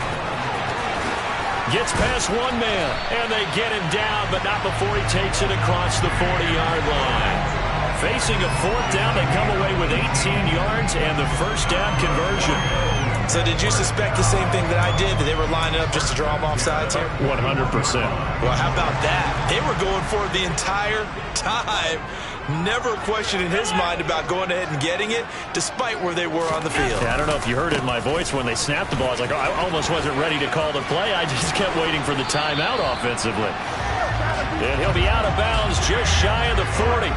Gets past 1 man, and they get him down, but not before he takes it across the 40-yard line. Facing a 4th down, they come away with 18 yards and the 1st down conversion. So did you suspect the same thing that I did, that they were lining up just to draw them off sides here? 100%. Well, how about that? They were going for it the entire time. Never a question in his mind about going ahead and getting it, despite where they were on the field. Yeah, I don't know if you heard it in my voice when they snapped the ball. I was like, oh, I almost wasn't ready to call the play. I just kept waiting for the timeout offensively. And he'll be out of bounds just shy of the 40.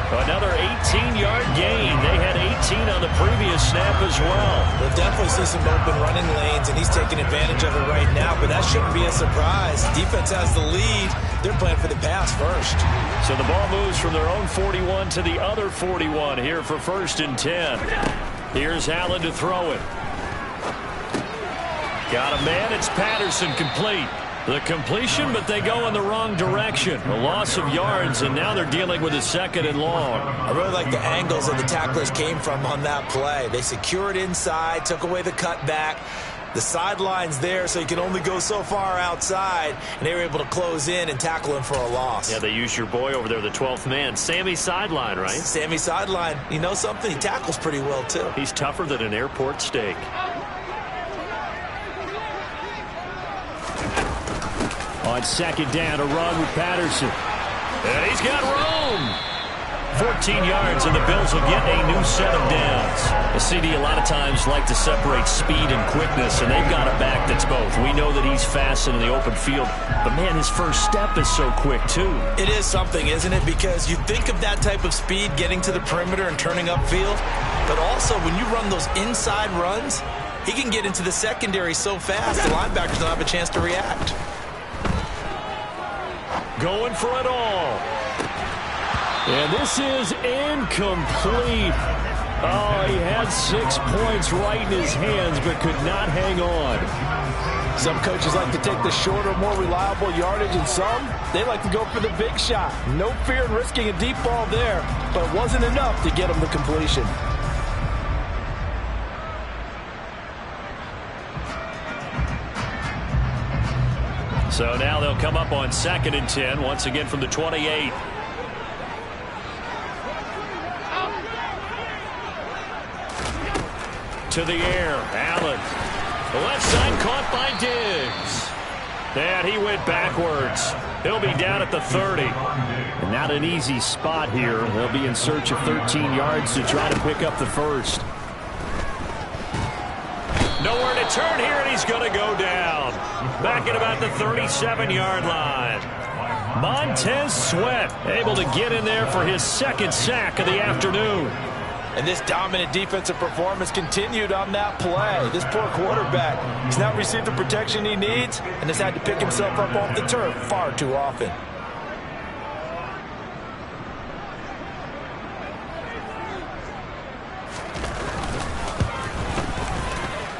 Another 18-yard gain. They had 18 on the previous snap as well. We'll definitely see some open running lanes, and he's taking advantage of it right now, but that shouldn't be a surprise. Defense has the lead. They're playing for the pass first. So the ball moves from their own 41 to the other 41 here for 1st and 10. Here's Allen to throw it. Got a man. It's Patterson, complete. The completion, but they go in the wrong direction. A loss of yards, and now they're dealing with a 2nd and long. I really like the angles that the tacklers came from on that play. They secured inside, took away the cutback. The sideline's there, so you can only go so far outside, and they were able to close in and tackle him for a loss. Yeah, they used your boy over there, the 12th man. Sammy Sideline, right? Sammy Sideline. You know something? He tackles pretty well, too. He's tougher than an airport steak. On 2nd down, a run with Patterson. And he's got room. 14 yards, and the Bills will get a new set of downs. The CD a lot of times like to separate speed and quickness, and they've got a back that's both. We know that he's fast in the open field, but, man, his first step is so quick, too. It is something, isn't it? Because you think of that type of speed getting to the perimeter and turning upfield, but also when you run those inside runs, he can get into the secondary so fast, the linebackers don't have a chance to react. Going for it all. And this is incomplete. Oh, he had 6 points right in his hands, but could not hang on. Some coaches like to take the shorter, more reliable yardage, and some, they like to go for the big shot. No fear in risking a deep ball there, but it wasn't enough to get him the completion. So now they'll come up on 2nd and 10, once again from the 28. To the air, Allen. The left side caught by Diggs. And he went backwards. He'll be down at the 30. And not an easy spot here. They'll be in search of 13 yards to try to pick up the first. Nowhere to turn here, and he's going to go down. Back at about the 37-yard line. Montez Sweat able to get in there for his second sack of the afternoon. And this dominant defensive performance continued on that play. This poor quarterback, he's not received the protection he needs and has had to pick himself up off the turf far too often.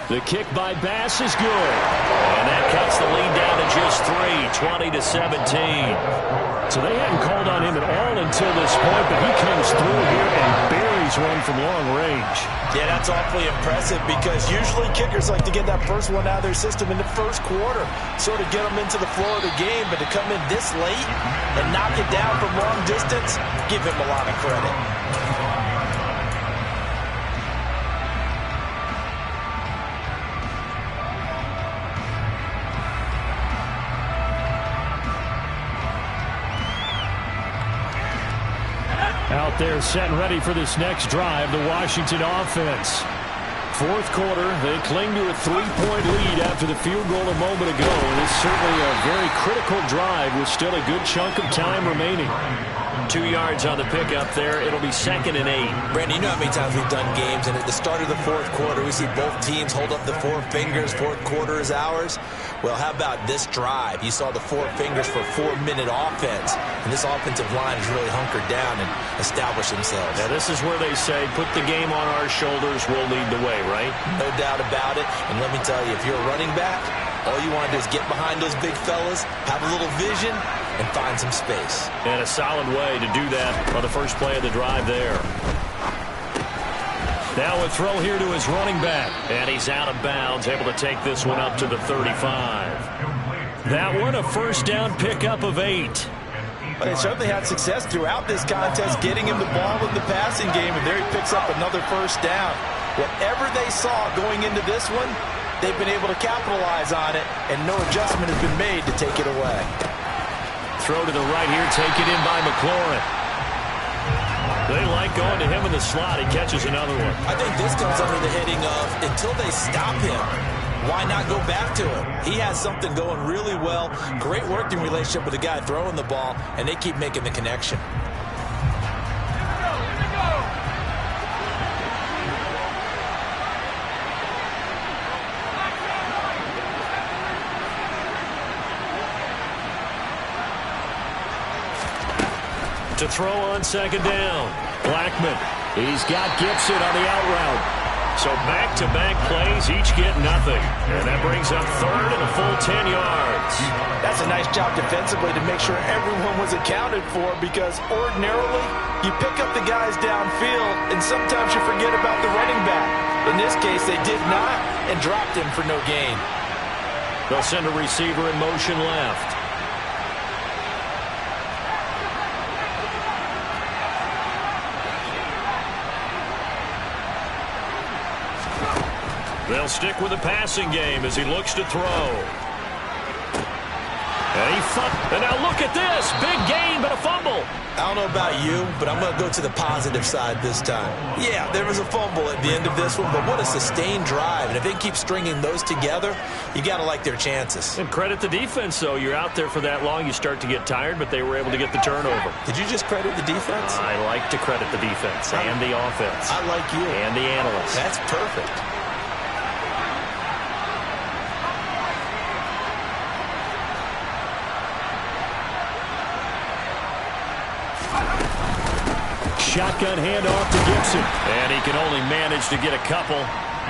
The kick by Bass is good. And that cuts the lead down to just 3, 20-17. So they hadn't called on him at all until this point, but he comes through here and buries one from long range. Yeah, that's awfully impressive because usually kickers like to get that first one out of their system in the first quarter, sort of get them into the flow of the game, but to come in this late and knock it down from long distance, give him a lot of credit. Out there set and ready for this next drive, the Washington offense. Fourth quarter, they cling to a 3-point lead after the field goal a moment ago. And it's certainly a very critical drive with still a good chunk of time remaining. 2 yards on the pickup there. It'll be 2nd and 8. Brandon, you know how many times we've done games, and at the start of the fourth quarter, we see both teams hold up the 4 fingers, fourth quarter is ours. Well, how about this drive? You saw the 4 fingers for 4-minute offense, and this offensive line has really hunkered down and established themselves. Now, this is where they say, put the game on our shoulders, we'll lead the way, right? No doubt about it, and let me tell you, if you're a running back, all you want to do is get behind those big fellas, have a little vision, and find some space. And a solid way to do that on the first play of the drive there. Now a throw here to his running back. And he's out of bounds, able to take this one up to the 35. That one a first down pickup of 8. But they certainly had success throughout this contest, getting him the ball in the passing game, and there he picks up another first down. Whatever they saw going into this one, they've been able to capitalize on it, and no adjustment has been made to take it away. Throw to the right here, taken in by McLaurin. They like going to him in the slot. He catches another one. I think this comes under the heading of, until they stop him, why not go back to him? He has something going really well. Great working relationship with the guy throwing the ball, and they keep making the connection. To throw on second down. Blackman. He's got Gibson on the out route. So back-to-back plays, each get nothing. And that brings up third and a full 10 yards. That's a nice job defensively to make sure everyone was accounted for, because ordinarily you pick up the guys downfield and sometimes you forget about the running back. In this case, they did not and dropped him for no gain. They'll send a receiver in motion left. They'll stick with the passing game as he looks to throw. And now look at this. Big gain, but a fumble. I don't know about you, but I'm going to go to the positive side this time. Yeah, there was a fumble at the end of this one, but what a sustained drive. And if they keep stringing those together, you got to like their chances. And credit the defense, though. You're out there for that long, you start to get tired, but they were able to get the turnover. Did you just credit the defense? I like to credit the defense and the offense. I like you. And the analysts. That's perfect. Shotgun handoff to Gibson. And he can only manage to get a couple.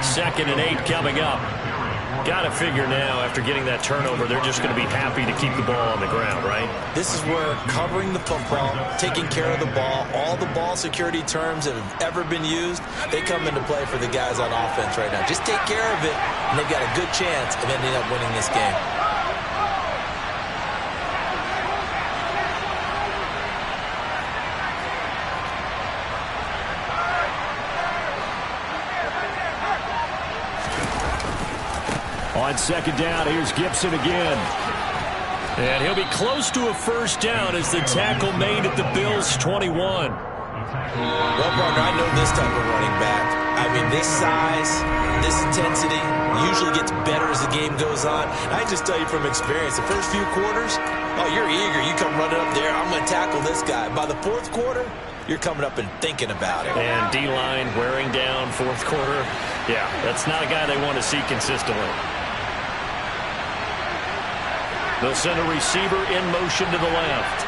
2nd and 8 coming up. Got to figure now, after getting that turnover, they're just going to be happy to keep the ball on the ground, right? This is where covering the football, taking care of the ball, all the ball security terms that have ever been used, they come into play for the guys on offense right now. Just take care of it, and they've got a good chance of ending up winning this game. On second down, here's Gibson again. And he'll be close to a first down as the tackle made at the Bills' 21. Well, partner, I know this type of running back. I mean, this size, this intensity usually gets better as the game goes on. I can just tell you from experience, the first few quarters, Oh, you're eager. You come running up there. I'm going to tackle this guy. By the fourth quarter, you're coming up and thinking about it. And D-line wearing down fourth quarter. Yeah, that's not a guy they want to see consistently. They'll send a receiver in motion to the left.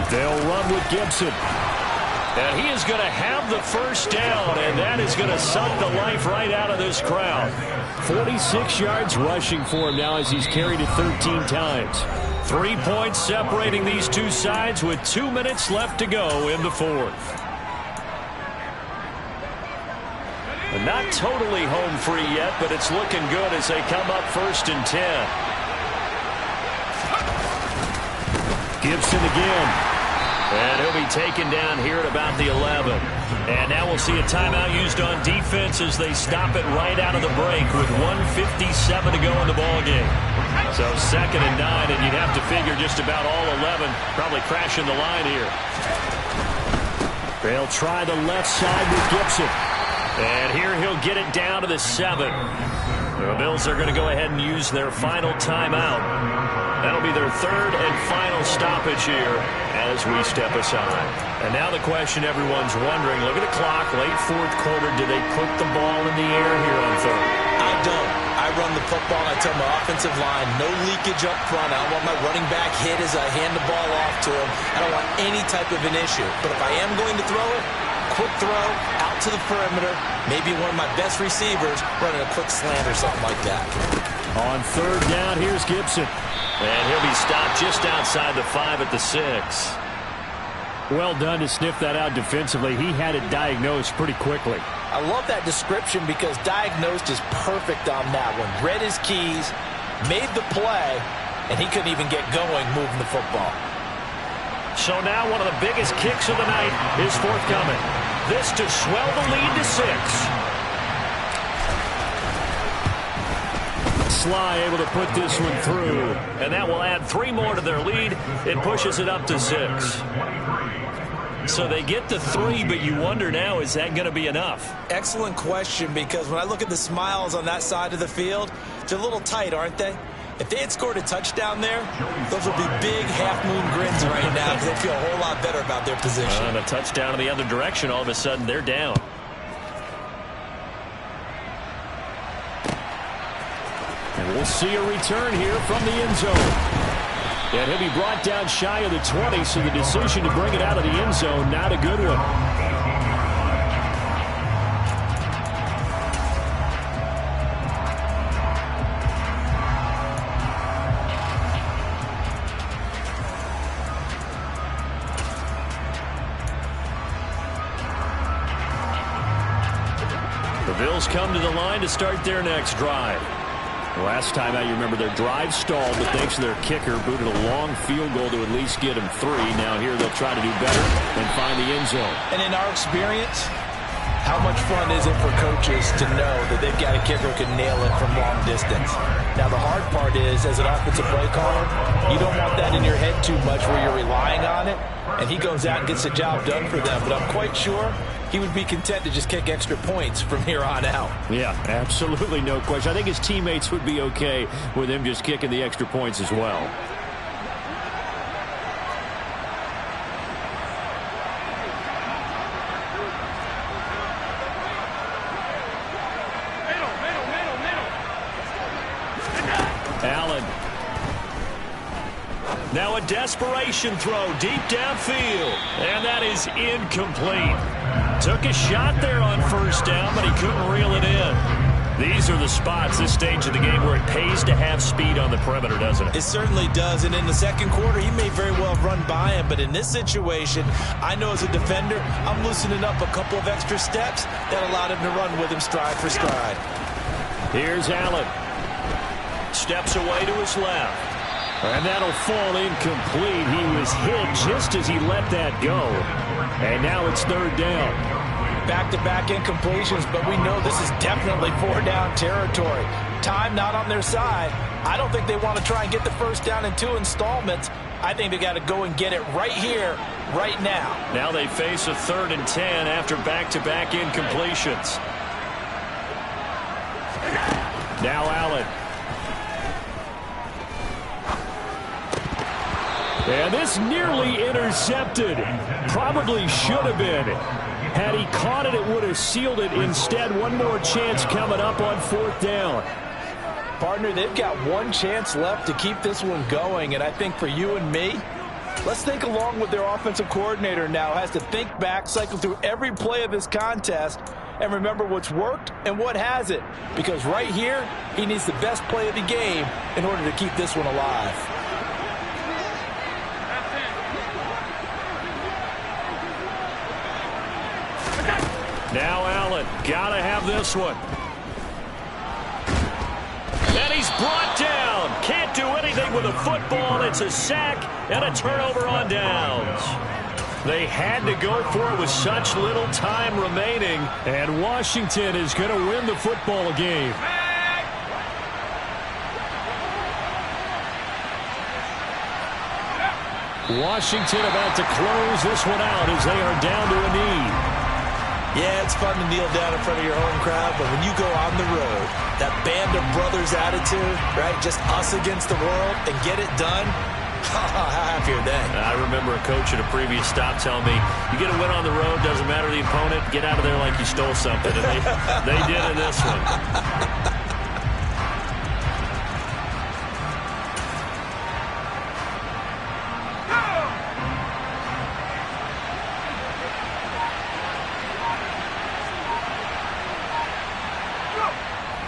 They'll run with Gibson. And he is going to have the first down, and that is going to suck the life right out of this crowd. 46 yards rushing for him now as he's carried it 13 times. 3 points separating these two sides with 2 minutes left to go in the fourth. And not totally home free yet, but it's looking good as they come up 1st and 10. Gibson again. And he'll be taken down here at about the 11. And now we'll see a timeout used on defense as they stop it right out of the break with 1:57 to go in the ballgame. So 2nd and 9, and you'd have to figure just about all 11 probably crashing the line here. They'll try the left side with Gibson. And here he'll get it down to the 7. The Bills are going to go ahead and use their final timeout. That'll be their 3rd and final stoppage here as we step aside. And now the question everyone's wondering, look at the clock, late fourth quarter, do they put the ball in the air here on 3rd? I don't. I run the football, and I tell my offensive line, no leakage up front. I don't want my running back hit as I hand the ball off to him. I don't want any type of an issue. But if I am going to throw it, quick throw, out to the perimeter, maybe one of my best receivers running a quick slant or something like that. On 3rd down, here's Gibson. And he'll be stopped just outside the 5 at the 6. Well done to sniff that out defensively. He had it diagnosed pretty quickly. I love that description because diagnosed is perfect on that one. Read his keys, made the play, and he couldn't even get going moving the football. So now one of the biggest kicks of the night is forthcoming. This to swell the lead to 6. Sly able to put this one through. And that will add 3 more to their lead. It pushes it up to 6. So they get to 3, but you wonder now, is that going to be enough? Excellent question, because when I look at the smiles on that side of the field, they're a little tight, aren't they? If they had scored a touchdown there, those would be big half-moon grins right now because they feel a whole lot better about their position. And a touchdown in the other direction, all of a sudden they're down. And we'll see a return here from the end zone. And he'll be brought down shy of the 20, so the decision to bring it out of the end zone, not a good one. The Bills come to the line to start their next drive. Last time out, you remember their drive stalled, but thanks to their kicker, booted a long field goal to at least get them 3. Now here they'll try to do better and find the end zone. And in our experience, how much fun is it for coaches to know that they've got a kicker who can nail it from long distance? Now the hard part is, as an offensive play caller, you don't want that in your head too much where you're relying on it, and he goes out and gets the job done for them. But I'm quite sure he would be content to just kick extra points from here on out. Yeah, absolutely no question. I think his teammates would be okay with him just kicking the extra points as well. Allen. Now a desperation throw deep downfield. And that is incomplete. Took a shot there on 1st down, but he couldn't reel it in. These are the spots, this stage of the game, where it pays to have speed on the perimeter, doesn't it? It certainly does, and in the second quarter, he may very well have run by him, but in this situation, I know as a defender, I'm loosening up a couple of extra steps that allowed him to run with him stride for stride. Here's Allen. Steps away to his left. And that'll fall incomplete. He was hit just as he let that go. And now it's 3rd down. back-to-back incompletions, but we know this is definitely four-down territory. Time not on their side. I don't think they want to try and get the first down in 2 installments. I think they got to go and get it right here, right now. Now they face a 3rd and 10 after back-to-back incompletions. Now Allen. And this nearly intercepted. Probably should have been. Had he caught it, it would have sealed it. Instead, one more chance coming up on 4th down. Partner, they've got one chance left to keep this one going, and I think for you and me, let's think along with their offensive coordinator now. Has to think back, cycle through every play of this contest, and remember what's worked and what hasn't. Because right here, he needs the best play of the game in order to keep this one alive. Now Allen, gotta have this one. And he's brought down. Can't do anything with a football. It's a sack and a turnover on downs. They had to go for it with such little time remaining, and Washington is going to win the football game. Washington about to close this one out as they are down to a knee. Yeah, it's fun to kneel down in front of your home crowd, but when you go on the road, that band of brothers attitude, right, just us against the world, and get it done, how happy are they? I remember a coach at a previous stop telling me, you get a win on the road, doesn't matter the opponent, get out of there like you stole something. And they did in this one.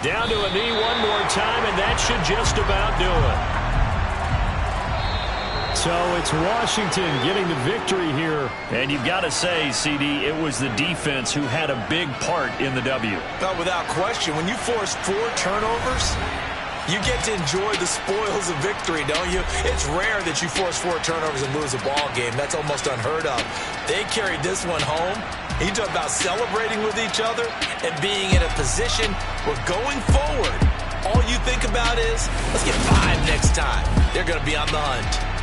Down to a knee one more time, and that should just about do it. So it's Washington getting the victory here. And you've got to say, CD, it was the defense who had a big part in the W. Well, without question, when you force 4 turnovers, you get to enjoy the spoils of victory, don't you? It's rare that you force 4 turnovers and lose a ball game. That's almost unheard of. They carried this one home. You talk about celebrating with each other and being in a position where going forward, all you think about is, let's get 5 next time. They're going to be on the hunt.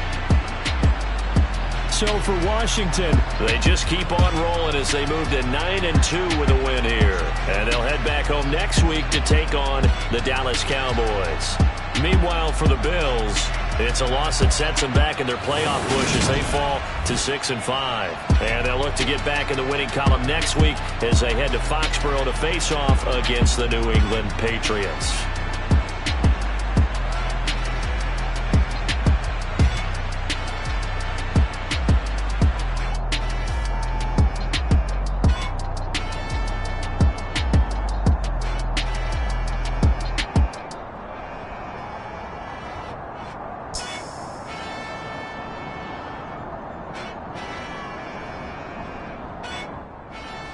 So for Washington, they just keep on rolling as they move to 9-2 with a win here. And they'll head back home next week to take on the Dallas Cowboys. Meanwhile, for the Bills, it's a loss that sets them back in their playoff push as they fall to 6-5. And they'll look to get back in the winning column next week as they head to Foxborough to face off against the New England Patriots.